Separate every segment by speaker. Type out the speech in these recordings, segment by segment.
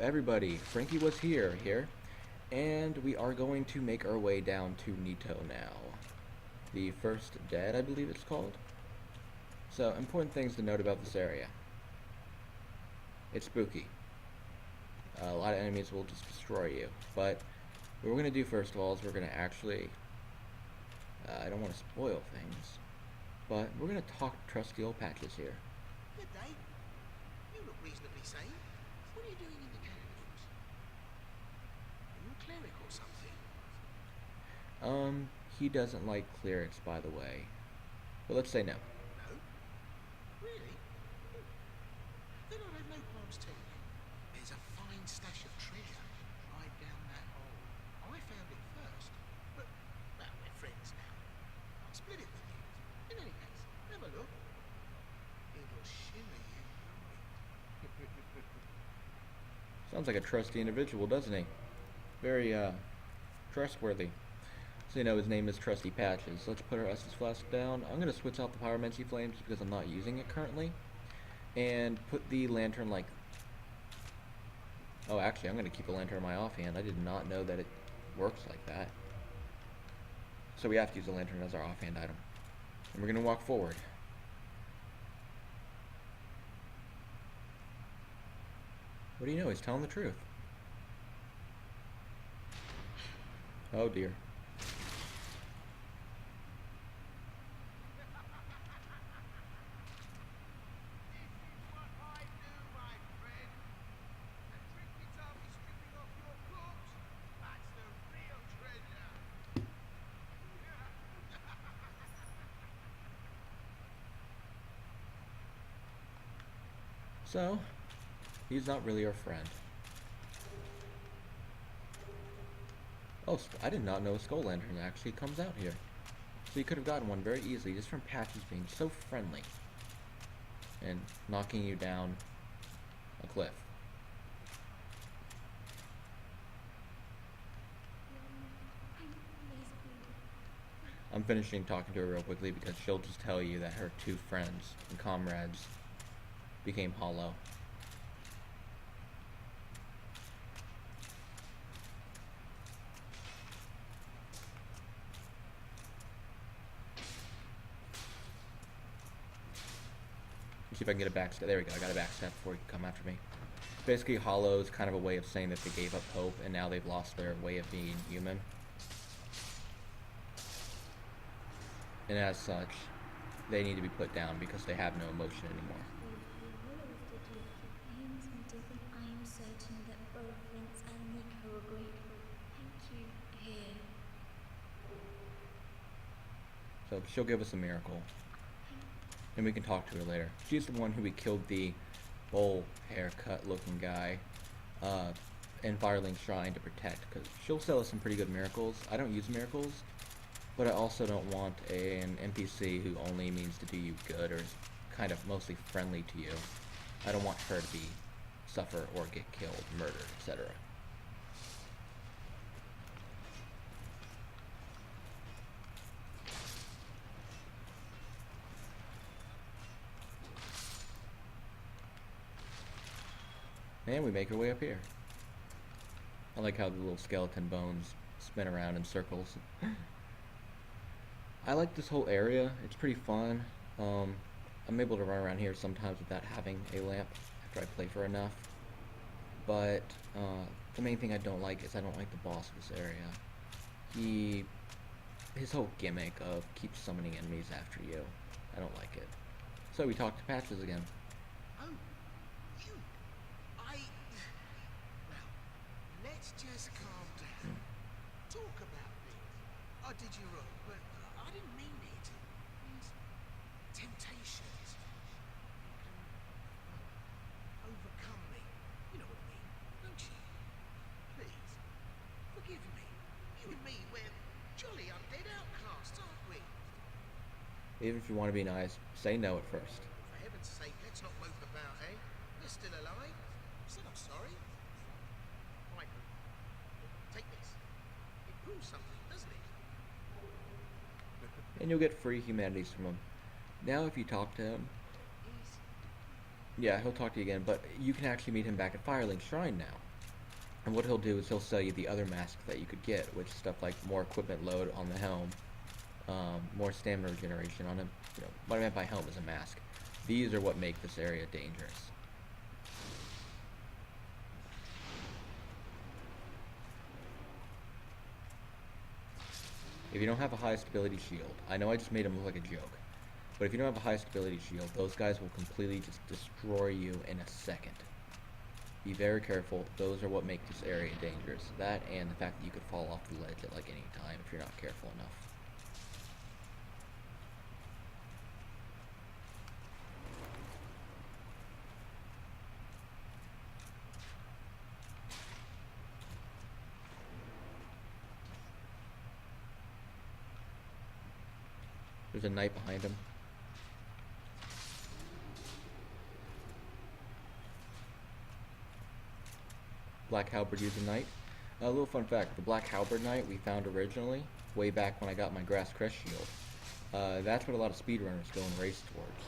Speaker 1: everybody, FrankieWuzHere here, and we are going to make our way down to Nito now. The First Dead, I believe it's called. So, important things to note about this area. It's spooky. A lot of enemies will just destroy you, but what we're going to do first of all is we're going to actually, I don't want to spoil things, but we're going to talk to trusty old Patches here.
Speaker 2: Good day. You look reasonably sane. What are you doing in the catacombs? Are you a cleric or something?
Speaker 1: He doesn't like clerics, by the way. But let's say no.
Speaker 2: No? Really? Then I'd have no qualms telling you. There's a fine stash of treasure right down that hole. I found it first, but, well, we're friends now. I'll split it with you. In any case, have a look. It'll shimmer you right.
Speaker 1: Sounds like a trusty individual, doesn't he? Very, trustworthy. So you know his name is Trusty Patches. Let's put our Estus flask down. I'm going to switch out the pyromancy flame just because I'm not using it currently. And put the lantern like... Oh, actually, I'm going to keep the lantern in my offhand. I did not know that it works like that. So we have to use the lantern as our offhand item. And we're going to walk forward. What do you know? He's telling the truth. Oh dear. So, he's not really our friend. Oh, I did not know a skull lantern actually comes out here. So you could have gotten one very easily just from Patches being so friendly and knocking you down a cliff. I'm finishing talking to her real quickly because she'll just tell you that her two friends and comrades became hollow. See if I can get a backstab. There we go, I got a backstab before you can come after me. Basically, hollow is kind of a way of saying that they gave up hope and now they've lost their way of being human. And as such, they need to be put down because they have no emotion anymore.
Speaker 3: I am certain that both Vince and Niko are grateful. Thank you, here.
Speaker 1: So she'll give us a miracle. And we can talk to her later. She's the one who we killed the bowl haircut looking guy in Firelink Shrine to protect, because she'll sell us some pretty good miracles. I don't use miracles, but I also don't want an NPC who only means to do you good or is kind of mostly friendly to you. I don't want her to be suffer or get killed, murdered, etc. And we make our way up here. I like how the little skeleton bones spin around in circles. I like this whole area. It's pretty fun. I'm able to run around here sometimes without having a lamp after I play for enough. But the main thing I don't like is I don't like the boss of this area. His whole gimmick of keep summoning enemies after you. I don't like it. So we talk to Patches again.
Speaker 2: Oh, you. Well, let's just calm down. Talk about things. I did you wrong, but I didn't mean it. These temptations can overcome me. You know what I mean, don't you? Please, forgive me. You and me, we're jolly undead outcasts, aren't we?
Speaker 1: Even if you want to be nice, say no at first.
Speaker 2: For heaven's sake, let's not mope about, eh? We're still alive. I said I'm sorry. Right. Take this. It proves something, doesn't it?
Speaker 1: And you'll get free humanities from him. Now if you talk to him, yeah, he'll talk to you again, but you can actually meet him back at Firelink Shrine now. And what he'll do is he'll sell you the other mask that you could get, which is stuff like more equipment load on the helm, more stamina regeneration on him. You know, what I meant by helm is a mask. These are what make this area dangerous. If you don't have a high stability shield, I know I just made him look like a joke, but if you don't have a high stability shield, those guys will completely just destroy you in a second. Be very careful. Those are what make this area dangerous. That and the fact that you could fall off the ledge at like any time if you're not careful enough. There's a knight behind him. Black Halberd using knight. A little fun fact, the Black Halberd knight we found originally, way back when I got my Grass Crest shield. That's what a lot of speedrunners go and race towards.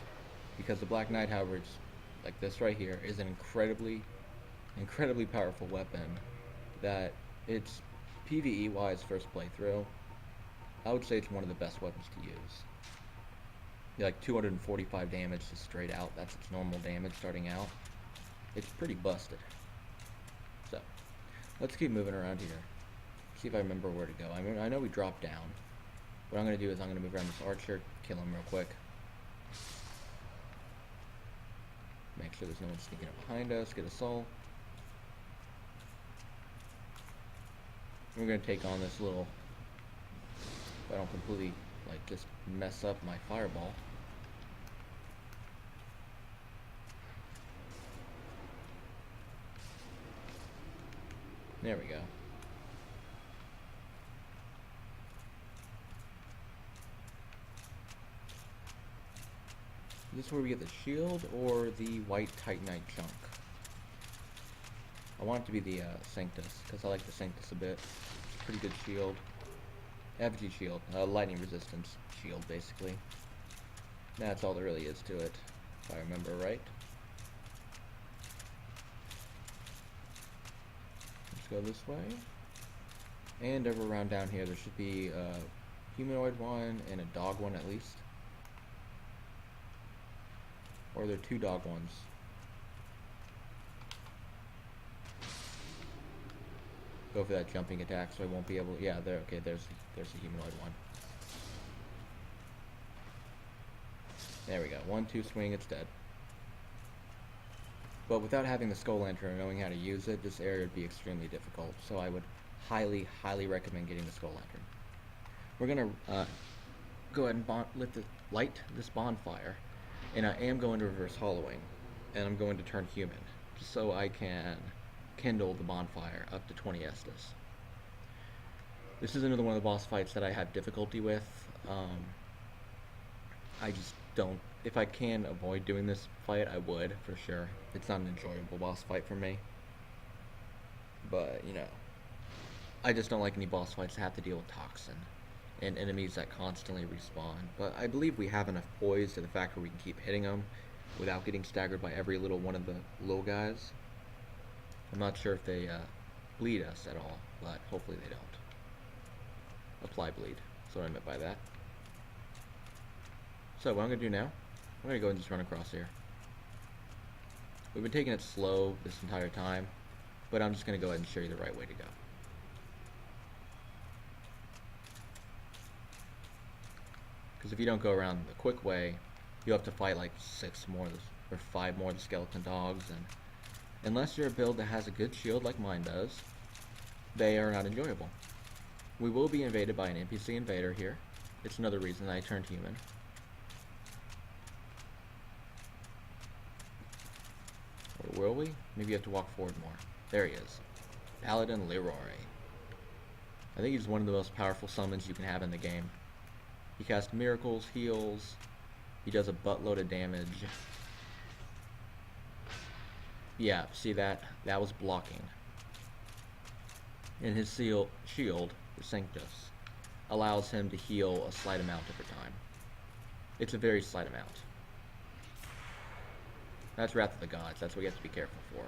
Speaker 1: Because the Black Knight Halberds, like this right here, is an incredibly powerful weapon that it's PvE-wise first playthrough. I would say it's one of the best weapons to use. Like 245 damage just straight out. That's its normal damage starting out. It's pretty busted. So, let's keep moving around here. See if I remember where to go. I mean, I know we dropped down. What I'm going to do is I'm going to move around this archer, kill him real quick. Make sure there's no one sneaking up behind us. Get a soul. We're going to take on this little... If I don't completely, like, just mess up my fireball. There we go. Is this where we get the shield or the white Titanite chunk? I want it to be the Sanctus, because I like the Sanctus a bit. It's a pretty good shield. Effigy shield, lightning resistance shield, basically. That's all there really is to it, if I remember right. Let's go this way. And over around down here, there should be a humanoid one and a dog one at least. Or there are two dog ones. Go for that jumping attack so I won't be able to... Yeah, there. Okay, there's a humanoid one. There we go. 1-2 swing, it's dead. But without having the Skull Lantern and knowing how to use it, this area would be extremely difficult. So I would highly recommend getting the Skull Lantern. We're gonna go ahead and light this bonfire, and I am going to reverse hollowing, and I'm going to turn human, just so I can kindle the bonfire up to 20 Estus. This is another one of the boss fights that I have difficulty with. I just don't... If I can avoid doing this fight, I would, for sure. It's not an enjoyable boss fight for me. But, you know, I just don't like any boss fights that have to deal with toxin and enemies that constantly respawn. But I believe we have enough poise to the fact where we can keep hitting them without getting staggered by every little one of the little guys. I'm not sure if they bleed us at all, but hopefully they don't. Apply bleed. That's what I meant by that. So what I'm going to do now, I'm going to go and just run across here. We've been taking it slow this entire time, but I'm just going to go ahead and show you the right way to go. Because if you don't go around the quick way, you have to fight like 6 more or 5 more of the skeleton dogs, and unless you're a build that has a good shield like mine does, they are not enjoyable. We will be invaded by an NPC invader here. It's another reason I turned human. Or will we? Maybe you have to walk forward more. There he is. Paladin Leroy. I think he's one of the most powerful summons you can have in the game. He casts miracles, heals, he does a buttload of damage. Yeah, see that? That was blocking. And his shield, the Sanctus, allows him to heal a slight amount over time. It's a very slight amount. That's Wrath of the Gods. That's what you have to be careful for.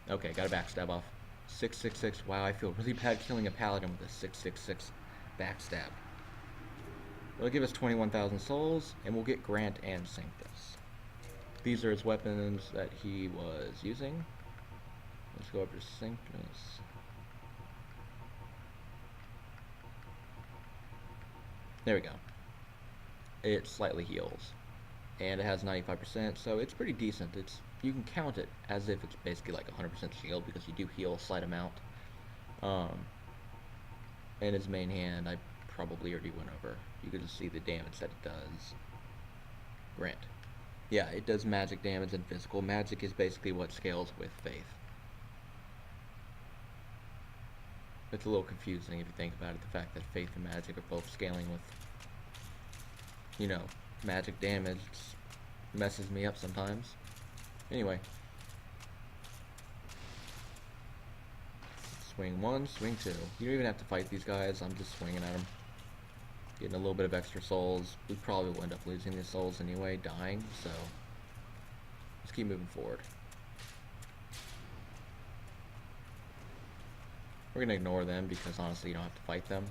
Speaker 1: Okay, got a backstab off. 666. Wow, I feel really bad killing a paladin with a 666 backstab. It'll give us 21,000 souls, and we'll get Grant and Sanctus. These are his weapons that he was using. Let's go over to Sanctus. There we go. It slightly heals. And it has 95%, so it's pretty decent. You can count it as if it's basically like 100% shield because you do heal a slight amount. And his main hand, I probably already went over. You can just see the damage that it does. Grant. Yeah, it does magic damage and physical. Magic is basically what scales with faith. It's a little confusing if you think about it, the fact that faith and magic are both scaling with, you know, magic damage. It messes me up sometimes. Anyway. Swing 1, swing 2. You don't even have to fight these guys, I'm just swinging at them. Getting a little bit of extra souls. We probably will end up losing these souls anyway, dying, so let's keep moving forward. We're gonna ignore them because honestly you don't have to fight them.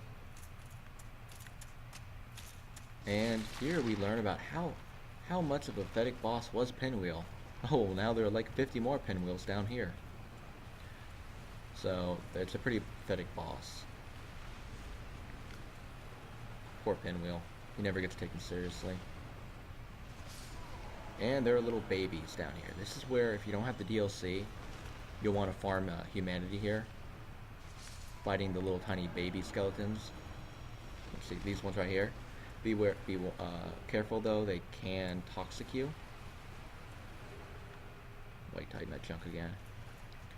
Speaker 1: And here we learn about how much of a pathetic boss was Pinwheel. Oh, now there are like 50 more Pinwheels down here. So it's a pretty pathetic boss. Poor Pinwheel. He never gets taken seriously. And there are little babies down here. This is where, if you don't have the DLC, you'll want to farm humanity here. Fighting the little tiny baby skeletons. Let's see, these ones right here. Be careful though, they can toxic you. White tighten that chunk again.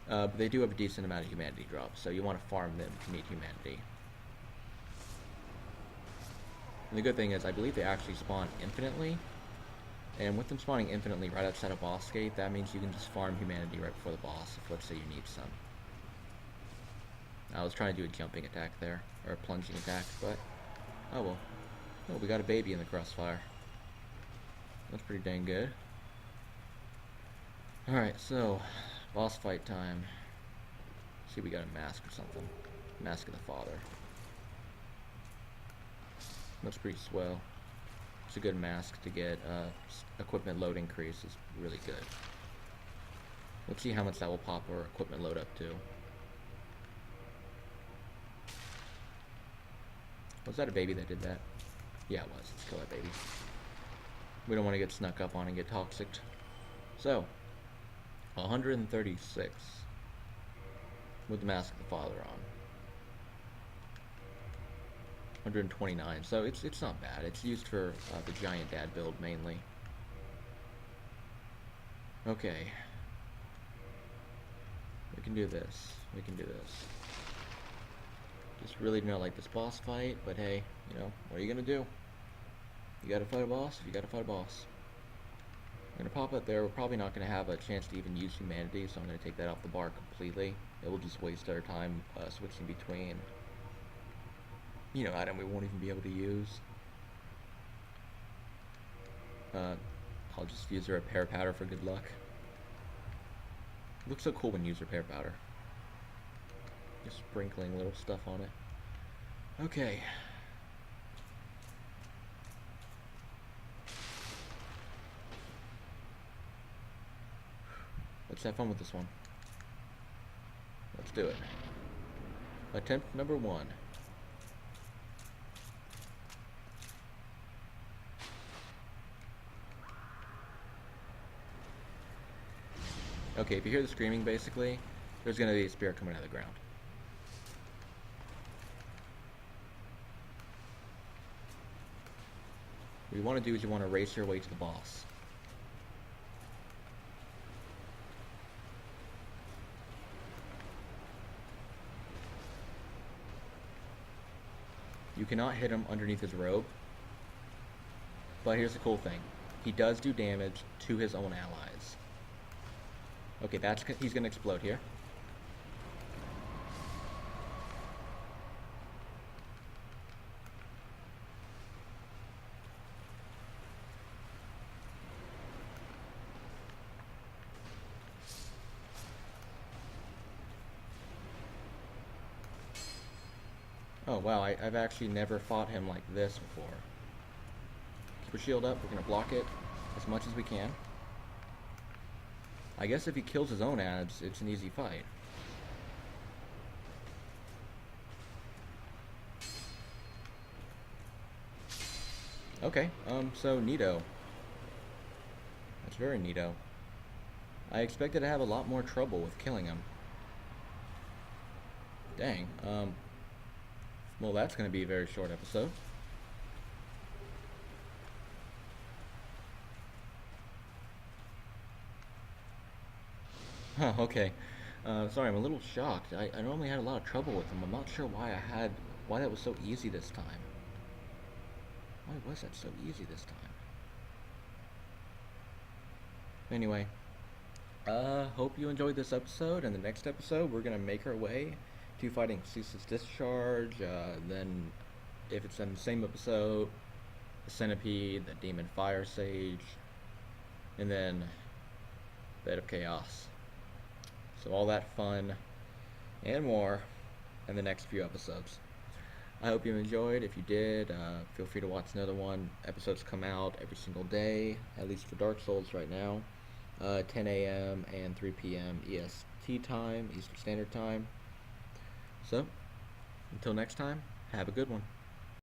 Speaker 1: But they do have a decent amount of humanity drop, so you want to farm them to need humanity. And the good thing is, I believe they actually spawn infinitely. And with them spawning infinitely right outside a boss gate, that means you can just farm humanity right before the boss, if let's say you need some. I was trying to do a jumping attack there, or a plunging attack, but oh well. Oh, we got a baby in the crossfire. That's pretty dang good. Alright, so, boss fight time. Let's see, we got a mask or something. Mask of the Father. Looks pretty swell. It's a good mask to get. Equipment load increase is really good. Let's see how much that will pop our equipment load up to. Was that a baby that did that? Yeah, it was. Let's kill that baby. We don't want to get snuck up on and get toxic. So, 136 with the Mask of the Father on. 129. So it's not bad. It's used for the Giant Dad build mainly. Okay. We can do this. We can do this. Just really do not like this boss fight, but hey, you know, what are you gonna do? You gotta fight a boss if you gotta fight a boss. I'm gonna pop it there. We're probably not gonna have a chance to even use humanity, so I'm gonna take that off the bar completely. It will just waste our time switching between, you know, item we won't even be able to use. I'll just use a repair powder for good luck. It looks so cool when you use repair powder. Just sprinkling little stuff on it. Okay. Let's have fun with this one. Let's do it. Attempt number 1. Okay, if you hear the screaming, basically, there's going to be a spirit coming out of the ground. What you want to do is you want to race your way to the boss. You cannot hit him underneath his robe. But here's the cool thing. He does do damage to his own allies. Okay, he's going to explode here. Oh wow, I've actually never fought him like this before. Keep your shield up, we're gonna block it as much as we can. I guess if he kills his own ads, it's an easy fight. Okay, so Nito. That's very Nito. I expected to have a lot more trouble with killing him. Dang, well that's gonna be a very short episode. Huh, okay. Sorry, I'm a little shocked. I normally had a lot of trouble with him. I'm not sure why that was so easy this time. Why was that so easy this time? Anyway, hope you enjoyed this episode. In the next episode, we're gonna make our way to fighting Ceaseless Discharge. Then, if it's in the same episode, the Centipede, the Demon Fire Sage, and then Bed of Chaos. So all that fun and more in the next few episodes. I hope you enjoyed. If you did, feel free to watch another one. Episodes come out every single day, at least for Dark Souls right now. 10 a.m. and 3 p.m. EST time, Eastern Standard Time. So, until next time, have a good one.